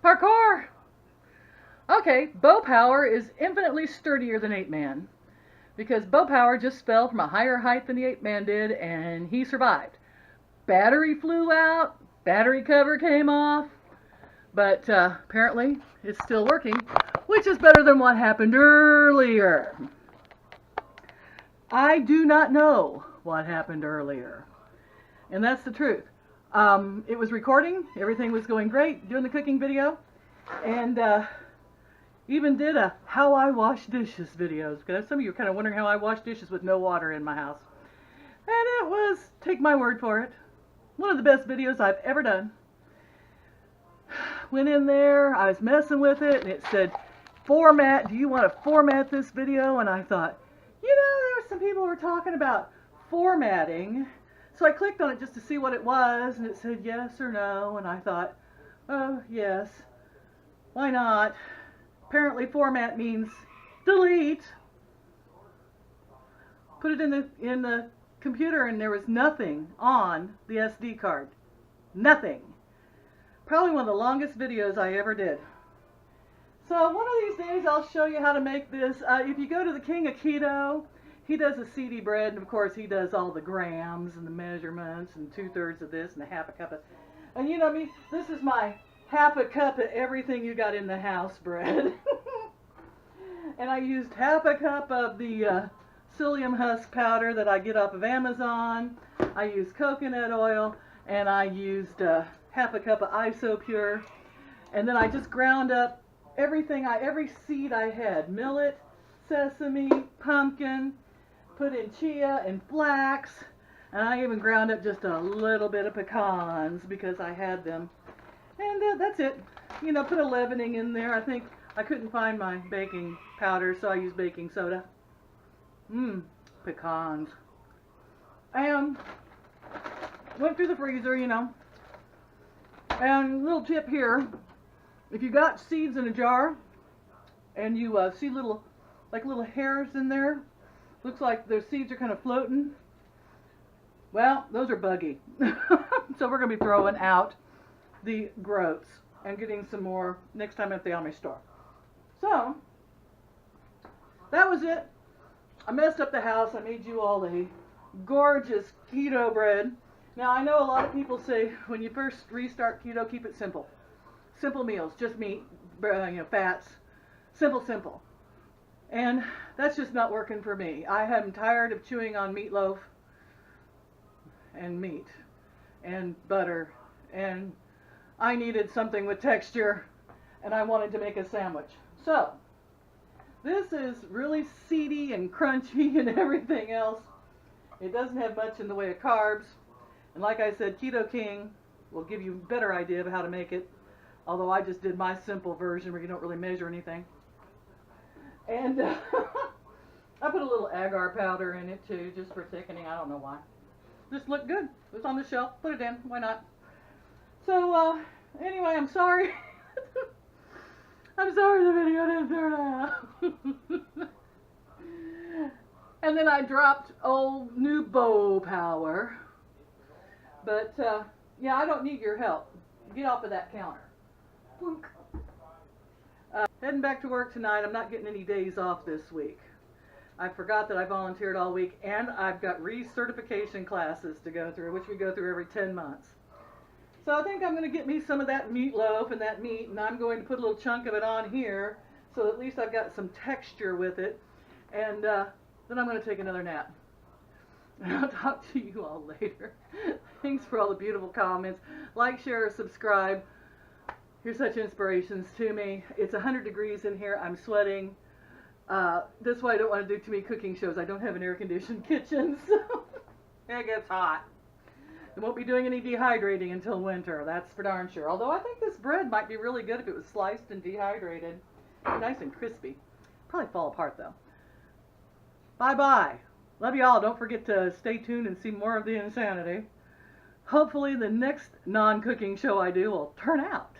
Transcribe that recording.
Parkour! Okay, bow power is infinitely sturdier than Ape Man because bow power just fell from a higher height than the Ape Man did and he survived. Battery flew out, battery cover came off, but apparently it's still working, which is better than what happened earlier. I do not know what happened earlier, and that's the truth. It was recording, everything was going great, doing the cooking video, and even did a how I wash dishes videos, because some of you are kind of wondering how I wash dishes with no water in my house. And it was, take my word for it, one of the best videos I've ever done. Went in there, I was messing with it, and it said, format, do you want to format this video? And I thought, you know, there were some people who were talking about formatting. So I clicked on it just to see what it was, and it said yes or no, and I thought, oh, yes, why not? Apparently format means delete. Put it in the computer, and there was nothing on the SD card. Nothing. Probably one of the longest videos I ever did. So one of these days I'll show you how to make this. If you go to the King of Keto, he does a seedy bread, and of course he does all the grams and the measurements and 2/3 of this and a half a cup of, and you know me, this is my half a cup of everything you got in the house bread. And I used half a cup of the psyllium husk powder that I get off of Amazon. I used coconut oil, and I used half a cup of isopure, and then I just ground up everything, every seed I had, millet, sesame, pumpkin, put in chia and flax, and I even ground up just a little bit of pecans because I had them. And that's it. You know, put a leavening in there. I think I couldn't find my baking powder, so I used baking soda. Pecans. And went through the freezer, you know. And little tip here, if you got seeds in a jar and you see little hairs in there, looks like their seeds are kind of floating, well, those are buggy. So we're going to be throwing out the groats and getting some more next time at the Amish store. So that was it. I messed up the house. I made you all a gorgeous keto bread. Now I know a lot of people say when you first restart keto, keep it simple. Simple meals, just meat, fats, simple. And that's just not working for me. I am tired of chewing on meatloaf and meat and butter, and I needed something with texture, and I wanted to make a sandwich. So this is really seedy and crunchy and everything else. It doesn't have much in the way of carbs, and like I said, Keto King will give you a better idea of how to make it, although I just did my simple version where you don't really measure anything. And I put a little agar powder in it too, just for thickening. I don't know why. Just looked good. It was on the shelf. Put it in. Why not? So anyway, I'm sorry. I'm sorry the video didn't turn out. And then I dropped old new bow power. But yeah, I don't need your help. Get off of that counter. Heading back to work tonight. I'm not getting any days off this week. I forgot that I volunteered all week, and I've got recertification classes to go through, which we go through every 10 months. So I think I'm going to get me some of that meatloaf and that meat, and I'm going to put a little chunk of it on here, so at least I've got some texture with it, and then I'm going to take another nap. And I'll talk to you all later. Thanks for all the beautiful comments. Like, share, subscribe. You're such inspirations to me. It's 100 degrees in here. I'm sweating. That's why I don't want to do too many cooking shows. I don't have an air-conditioned kitchen, so it gets hot. I won't be doing any dehydrating until winter. That's for darn sure. Although I think this bread might be really good if it was sliced and dehydrated. Nice and crispy. Probably fall apart, though. Bye-bye. Love you all. Don't forget to stay tuned and see more of the insanity. Hopefully the next non-cooking show I do will turn out.